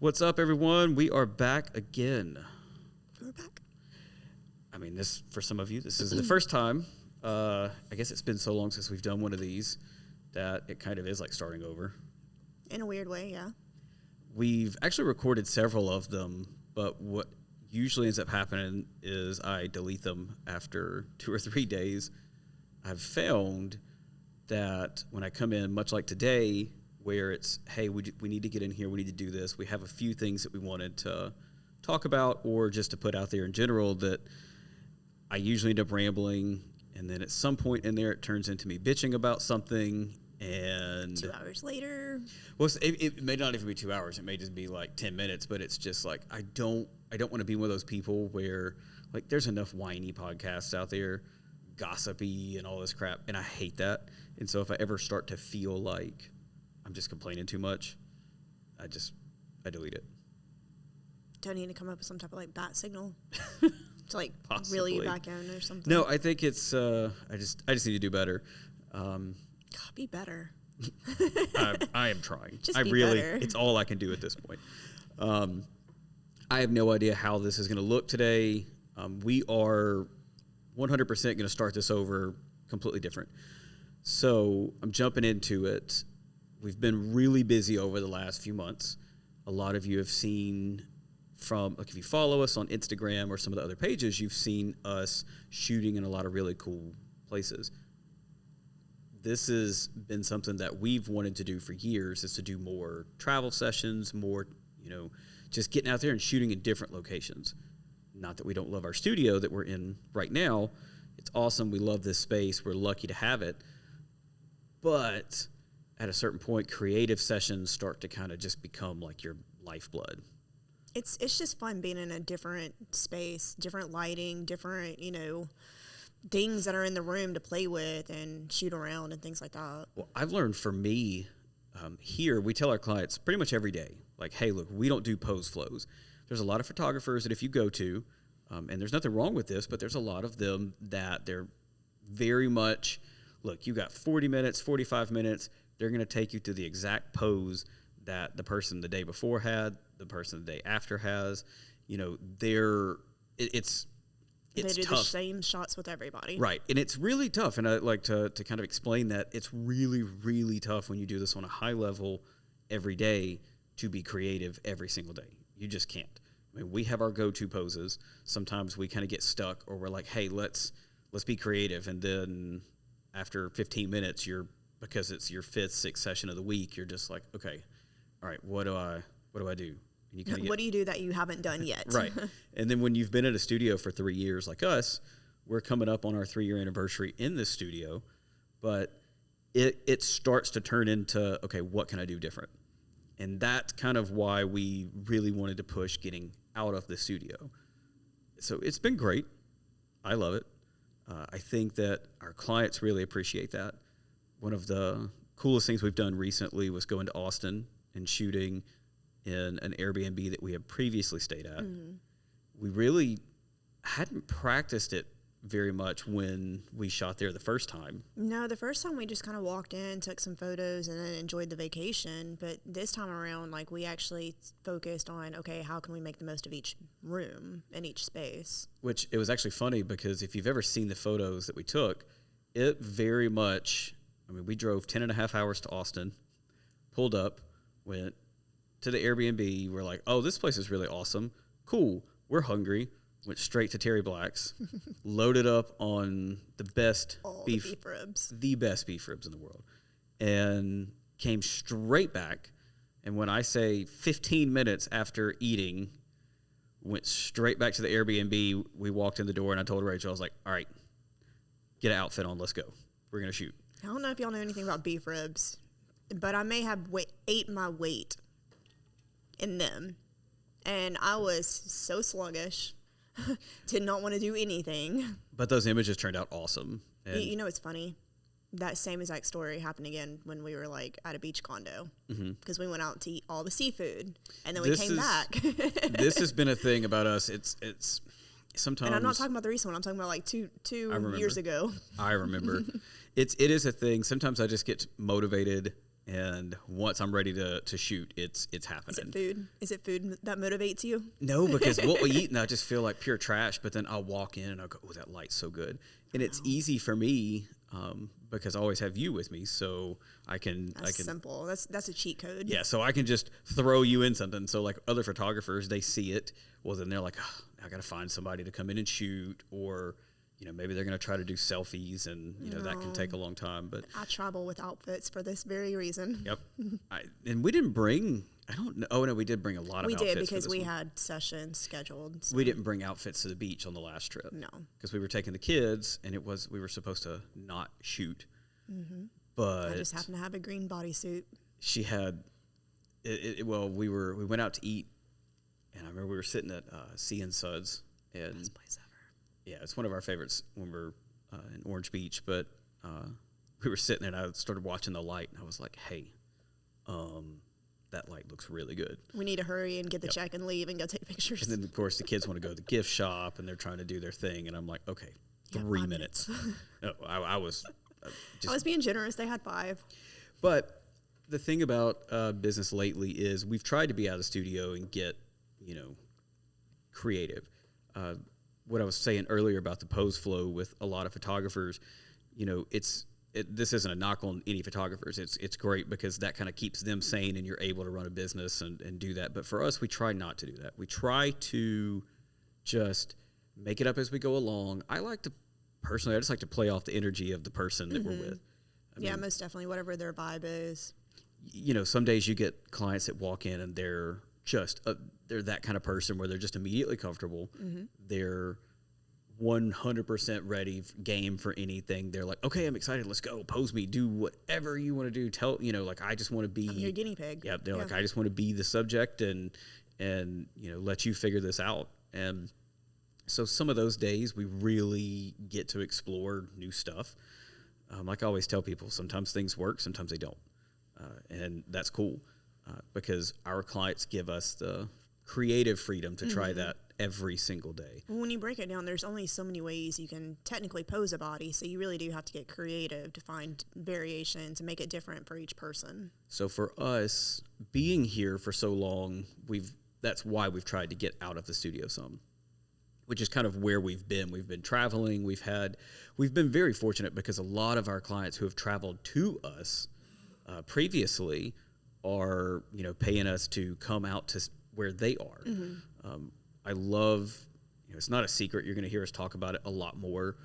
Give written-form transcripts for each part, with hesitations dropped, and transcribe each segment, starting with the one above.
What's up, everyone? We are back again. We're back. I mean, this for some of you, this is the first time. I guess it's been so long since we've done one of these that it kind of is like starting over. In a weird way, yeah. We've actually recorded several of them, but what usually ends up happening is I delete them after 2 or 3 days. I've found that when I come in, much like today, where it's, hey, we need to get in here, we need to do this. We have a few things that we wanted to talk about or just to put out there in general that I usually end up rambling, and then at some point in there it turns into me bitching about something, and 2 hours later. Well, it may not even be 2 hours. It may just be like 10 minutes, but it's just like I don't want to be one of those people where like there's enough whiny podcasts out there, gossipy and all this crap, and I hate that. And so if I ever start to feel like I'm just complaining too much, I delete it. Do I need to come up with some type of like bat signal to like reel you back in or something? No, I think it's I just need to do better. God, be better. I am trying. Just be better. It's all I can do at this point. I have no idea how this is going to look today. We are 100% going to start this over completely different. So I'm jumping into it. We've been really busy over the last few months. A lot of you have seen from, like if you follow us on Instagram or some of the other pages, you've seen us shooting in a lot of really cool places. This has been something that we've wanted to do for years, is to do more travel sessions, more, just getting out there and shooting in different locations. Not that we don't love our studio that we're in right now. It's awesome. We love this space. We're lucky to have it. But at a certain point, creative sessions start to kind of just become like your lifeblood. It's just fun being in a different space, different lighting, different, things that are in the room to play with and shoot around and things like that. Well, I've learned for me, here, we tell our clients pretty much every day, like, hey, look, we don't do pose flows. There's a lot of photographers that if you go to, and there's nothing wrong with this, but there's a lot of them that they're very much, look, you got 40 minutes, 45 minutes, they're going to take you to the exact pose that the person the day before had, the person the day after has. It's they do tough. The same shots with everybody. Right. And it's really tough. And I like to kind of explain that it's really, really tough when you do this on a high level every day to be creative every single day. You just can't. I mean, we have our go-to poses. Sometimes we kind of get stuck, or we're like, hey, let's be creative. And then after 15 minutes, because it's your 5th, 6th session of the week, you're just like, okay, all right, what do I do? And you what do you do that you haven't done yet? Right. And then when you've been at a studio for 3 years like us, we're coming up on our 3-year anniversary in this studio, but it starts to turn into, okay, what can I do different? And that's kind of why we really wanted to push getting out of the studio. So it's been great. I love it. I think that our clients really appreciate that. One of the coolest things we've done recently was going to Austin and shooting in an Airbnb that we had previously stayed at. Mm-hmm. We really hadn't practiced it very much when we shot there the first time. No, the first time we just kind of walked in, took some photos, and then enjoyed the vacation. But this time around, like, we actually focused on, okay, how can we make the most of each room and each space? Which, it was actually funny because if you've ever seen the photos that we took, it very much, we drove 10 and a half hours to Austin, pulled up, went to the Airbnb. We're like, oh, this place is really awesome. Cool. We're hungry. Went straight to Terry Black's, loaded up on the best beef ribs. The best beef ribs in the world, and came straight back. And when I say 15 minutes after eating, went straight back to the Airbnb. We walked in the door, and I told Rachel, I was like, all right, get an outfit on. Let's go. We're going to shoot. I don't know if y'all know anything about beef ribs, but I may have ate my weight in them. And I was so sluggish. Did not want to do anything. But those images turned out awesome. And it's funny. That same exact story happened again when we were like at a beach condo, because we went out to eat all the seafood, and then we came back. This has been a thing about us. It's sometimes, and I'm not talking about the recent one. I'm talking about like two years ago. I remember. It is a thing. Sometimes I just get motivated And once I'm ready to shoot, it's happening. Is it food? Is it food that motivates you? No, because what we eat, and I just feel like pure trash. But then I'll walk in and I'll go, "Oh, that light's so good," and it's easy for me because I always have you with me, so I can. Simple. That's a cheat code. Yeah, so I can just throw you in something. So like other photographers, they see it. Well, then they're like, oh, I got to find somebody to come in and shoot, or maybe they're going to try to do selfies, and that can take a long time. But I travel with outfits for this very reason. Yep. And we didn't bring. I don't know. Oh no, we did bring a lot of. We outfits did because we one. had sessions scheduled. So. We didn't bring outfits to the beach on the last trip. No, because we were taking the kids, and we were supposed to not shoot. Mm-hmm. But I just happened to have a green bodysuit. She had. Well, we went out to eat, and I remember we were sitting at Sea and Suds, and best place ever. Yeah, it's one of our favorites when we're in Orange Beach. But we were sitting there, and I started watching the light, and I was like, "Hey, that light looks really good. We need to hurry and get the check and leave and go take pictures." And then, of course, the kids want to go to the gift shop, and they're trying to do their thing, and I'm like, "Okay, 3 minutes." No, I was I was being generous. They had 5. But the thing about business lately is we've tried to be out of the studio and get creative. What I was saying earlier about the pose flow with a lot of photographers, this isn't a knock on any photographers. It's great because that kind of keeps them sane, and you're able to run a business and do that. But for us, we try not to do that. We try to just make it up as we go along. I just like to play off the energy of the person that we're with. I mean, most definitely, whatever their vibe is. Some days you get clients that walk in and they're just they're that kind of person where they're just immediately comfortable. Mm-hmm. They're 100% ready, game for anything. They're like, okay, I'm excited. Let's go. Pose me. Do whatever you want to do. Tell I just want to be. I'm your guinea pig. Yeah, they're like, I just want to be the subject and let you figure this out. And so some of those days we really get to explore new stuff. Like I always tell people, sometimes things work, sometimes they don't, and that's cool. Because our clients give us the creative freedom to try that every single day. Well, when you break it down, there's only so many ways you can technically pose a body, so you really do have to get creative to find variations and make it different for each person. So for us, being here for so long, that's why we've tried to get out of the studio some, which is kind of where we've been. We've been traveling. We've been very fortunate because a lot of our clients who have traveled to us previously are paying us to come out to where they are. Mm-hmm. I love, it's not a secret. You're going to hear us talk about it a lot more.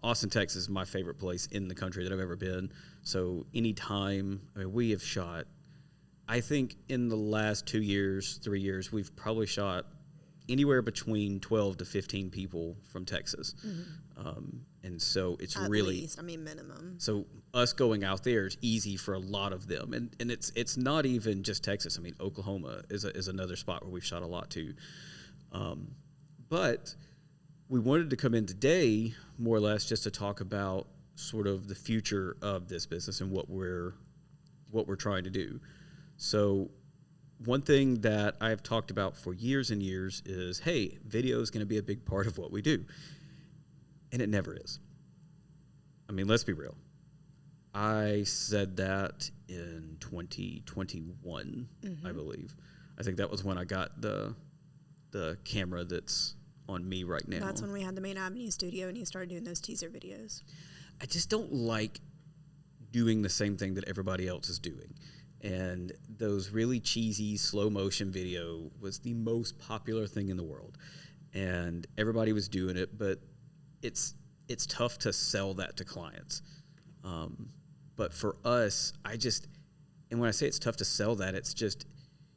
Austin, Texas is my favorite place in the country that I've ever been. So anytime, we have shot, I think in the last 2 years, 3 years, we've probably shot anywhere between 12 to 15 people from Texas. Mm-hmm. And so it's At really least, minimum. So us going out there is easy for a lot of them. And it's not even just Texas. Oklahoma is another spot where we've shot a lot too. But we wanted to come in today more or less just to talk about sort of the future of this business and what we're trying to do. So one thing that I've talked about for years and years is, hey, video is going to be a big part of what we do. And it never is. Let's be real. I said that in 2021, I believe. I think that was when I got the camera that's on me right now. That's when we had the Main Avenue studio and you started doing those teaser videos. I just don't like doing the same thing that everybody else is doing. And those really cheesy slow motion video was the most popular thing in the world. And everybody was doing it, but it's tough to sell that to clients. But for us, and when I say it's tough to sell that, it's just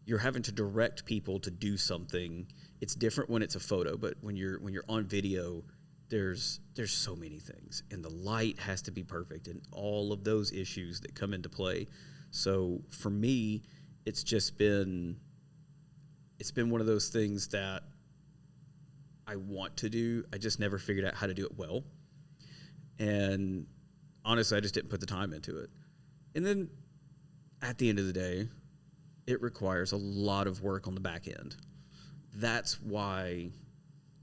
you're having to direct people to do something. It's different when it's a photo, but when you're on video, there's so many things, and the light has to be perfect, and all of those issues that come into play. So for me, it's been one of those things that I want to do. I just never figured out how to do it well. And honestly, I just didn't put the time into it. And then at the end of the day, it requires a lot of work on the back end. That's why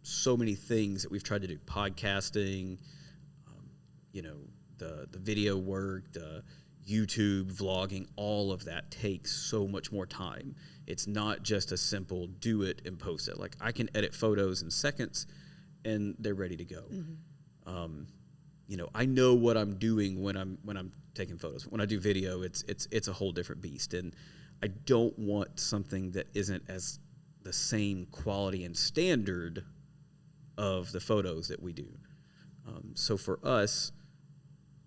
so many things that we've tried to do, podcasting, the video work, YouTube, vlogging, all of that takes so much more time. It's not just a simple do it and post it. Like I can edit photos in seconds and they're ready to go. You know, I know what I'm doing when I'm taking photos. When I do video, it's a whole different beast. And I don't want something that isn't as the same quality and standard of the photos that we do. So for us,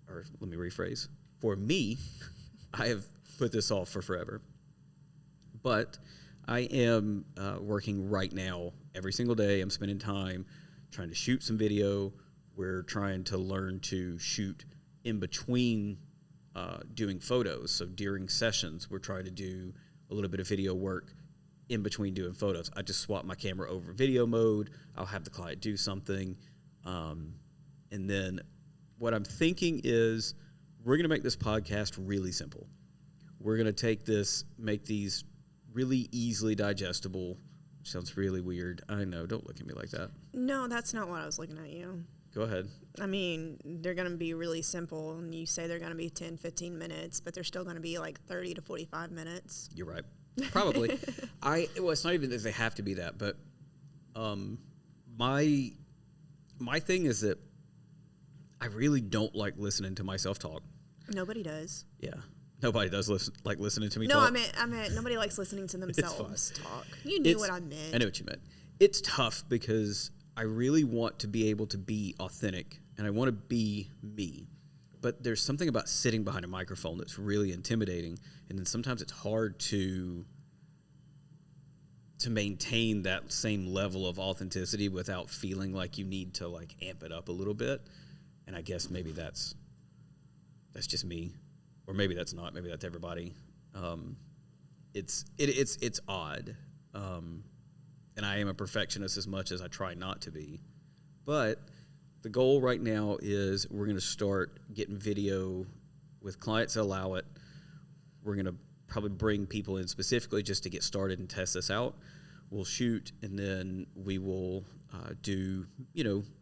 or let me rephrase, for me, I have put this off for forever. But I am working right now every single day. I'm spending time trying to shoot some video. We're trying to learn to shoot in between doing photos. So during sessions, we're trying to do a little bit of video work in between doing photos. I just swap my camera over video mode. I'll have the client do something. And then what I'm thinking is we're going to make this podcast really simple. We're going to take this, make these really easily digestible. Which sounds really weird. I know. Don't look at me like that. No, that's not what I was looking at you. Go ahead. I mean, they're going to be really simple, and you say they're going to be 10, 15 minutes, but they're still going to be like 30 to 45 minutes. You're right. Probably. Well, it's not even that they have to be that, but my thing is that I really don't like listening to myself talk. Nobody does. Yeah. Nobody does like listening to me no, talk. No, I meant nobody likes listening to themselves talk. You knew what I meant. I know what you meant. It's tough because I really want to be able to be authentic, and I want to be me. But there's something about sitting behind a microphone that's really intimidating, and then sometimes it's hard to maintain that same level of authenticity without feeling like you need to like amp it up a little bit. And I guess maybe that's just me, or maybe that's not. Maybe that's everybody. It's odd. And I am a perfectionist as much as I try not to be. But the goal right now is we're going to start getting video with clients that allow it. We're going to probably bring people in specifically just to get started and test this out. We'll shoot, and then we will do,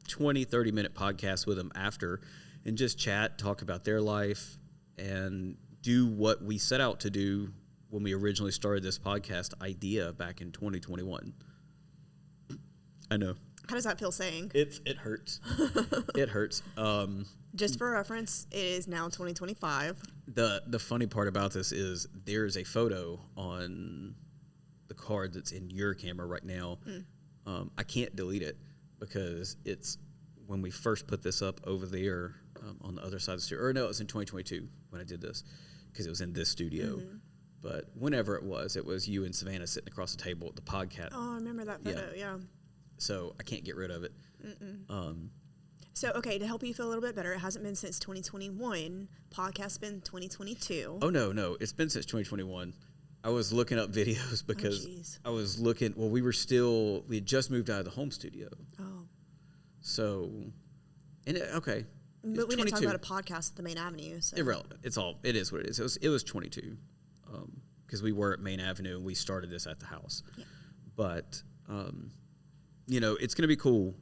20, 30-minute podcasts with them after and just chat, talk about their life, and do what we set out to do when we originally started this podcast idea back in 2021. I know. How does that feel saying? It hurts. It hurts. Just for reference, it is now 2025. The funny part about this is there is a photo on the card that's in your camera right now. I can't delete it because it's when we first put this up over there on the other side of the studio. Or no, it was in 2022 when I did this because it was in this studio. But whenever it was you and Savannah sitting across the table at the podcast. Oh, I remember that photo, yeah. So I can't get rid of it. So, okay, to help you feel a little bit better, it hasn't been since 2021. Podcast's been 2022. Oh, no. It's been since 2021. I was looking up videos because I was looking. Well, we had just moved out of the home studio. Oh. So, okay. But we didn't talk about a podcast at the main avenue. So. Irrelevant. It is what it is. It was 22 because we were at Main Avenue and we started this at the house. Yeah. But, it's going to be cool.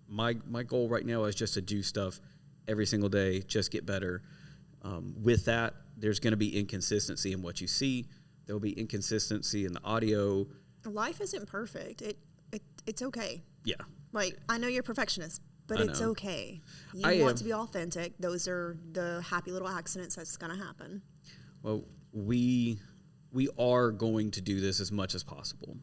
My goal right now is just to do stuff every single day, just get better. With that, there's going to be inconsistency in what you see. There will be inconsistency in the audio. Life isn't perfect. It's okay. Yeah. Like, I know you're a perfectionist, but it's okay. You want to be authentic. Those are the happy little accidents that's going to happen. Well, we are going to do this as much as possible.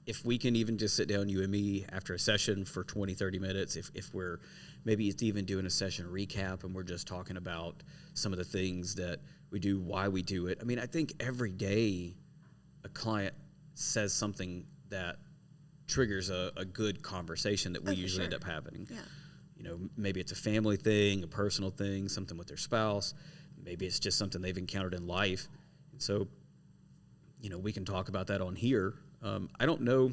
If we can even just sit down, you and me, after a session for 20, 30 minutes, if we're maybe it's even doing a session recap and we're just talking about some of the things that we do, why we do it. I mean, I think every day a client says something that triggers a good conversation that we usually end up having. Yeah. Maybe it's a family thing, a personal thing, something with their spouse. Maybe it's just something they've encountered in life. And so, we can talk about that on here. I don't know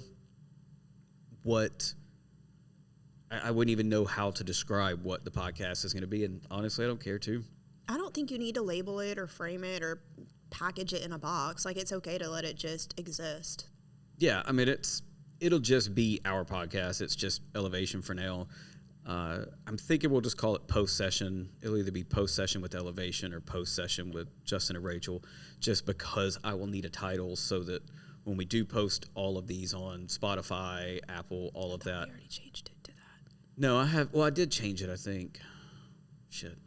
I wouldn't even know how to describe what the podcast is going to be, and honestly, I don't care to. I don't think you need to label it or frame it or package it in a box. Like, it's okay to let it just exist. Yeah, I mean, it'll just be our podcast. It's just Elevation for now. I'm thinking we'll just call it post-session. It'll either be post-session with Elevation or post-session with Justin and Rachel, just because I will need a title so that when we do post all of these on Spotify, Apple, all of that. We already changed it to that. No, I have. Well, I did change it, I think. Shit.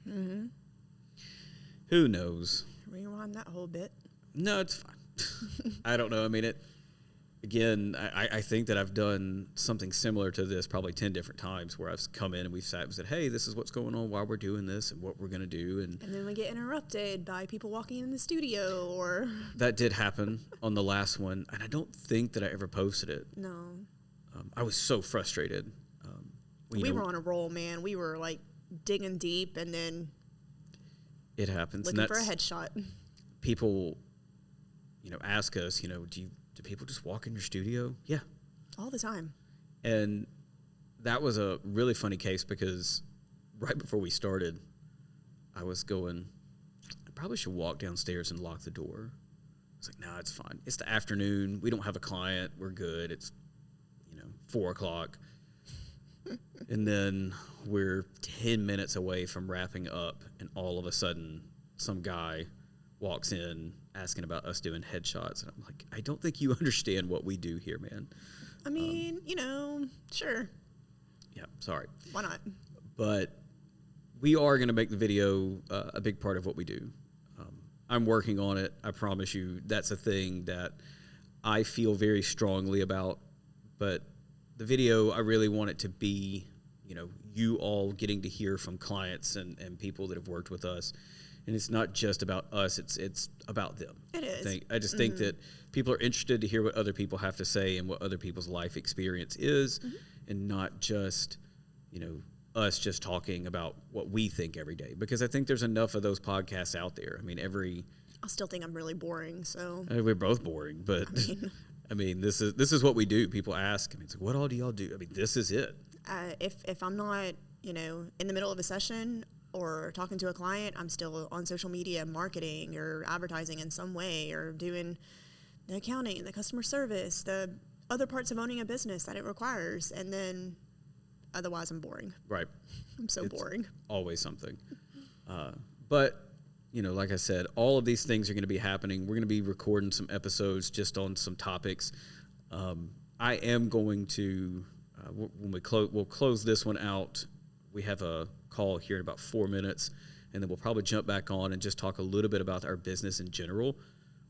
Mm-hmm. Who knows? Rewind that whole bit. No, it's fine. I don't know. I mean, I think that I've done something similar to this probably 10 different times where I've come in and we've sat and said, hey, this is what's going on while we're doing this and what we're going to do. And then we get interrupted by people walking in the studio or... That did happen on the last one. And I don't think that I ever posted it. No. I was so frustrated. We were on a roll, man. We were like digging deep and then... It happens. Looking for a headshot. People, ask us, do people just walk in your studio? Yeah. All the time. And that was a really funny case because right before we started, I was going, I probably should walk downstairs and lock the door. I was like, no, it's fine. It's the afternoon. We don't have a client. We're good. It's, 4 o'clock. And then we're 10 minutes away from wrapping up, and all of a sudden, some guy walks in asking about us doing headshots. And I'm like, I don't think you understand what we do here, man. I mean, sure. Yeah, sorry. Why not? But we are going to make the video a big part of what we do. I'm working on it. I promise you that's a thing that I feel very strongly about. But the video, I really want it to be, you all getting to hear from clients and people that have worked with us. And it's not just about us, it's about them. It is. I just think that people are interested to hear what other people have to say and what other people's life experience is, and not just, us just talking about what we think every day. Because I think there's enough of those podcasts out there. I mean, I still think I'm really boring, so. We're both boring, but I mean, this is what we do. People ask, it's like, what all do y'all do? I mean, this is it. If I'm not, in the middle of a session or talking to a client, I'm still on social media marketing or advertising in some way or doing the accounting, the customer service, the other parts of owning a business that it requires. And then otherwise I'm boring. Right. I'm so boring. Always something. But, like I said, all of these things are going to be happening. We're going to be recording some episodes just on some topics. I am going to, when we'll close this one out. We have a call here in about 4 minutes, and then we'll probably jump back on and just talk a little bit about our business in general.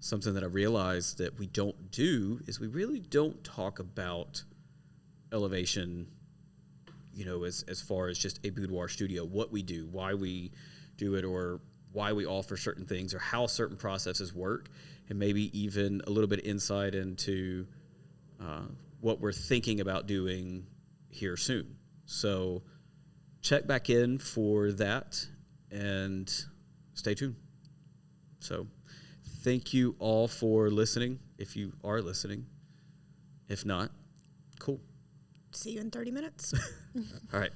Something that I realized that we don't do is we really don't talk about Elevation, as far as just a boudoir studio, what we do, why we do it, or why we offer certain things, or how certain processes work, and maybe even a little bit of insight into what we're thinking about doing here soon. So check back in for that and stay tuned. So thank you all for listening, if you are listening. If not, cool. See you in 30 minutes. All right.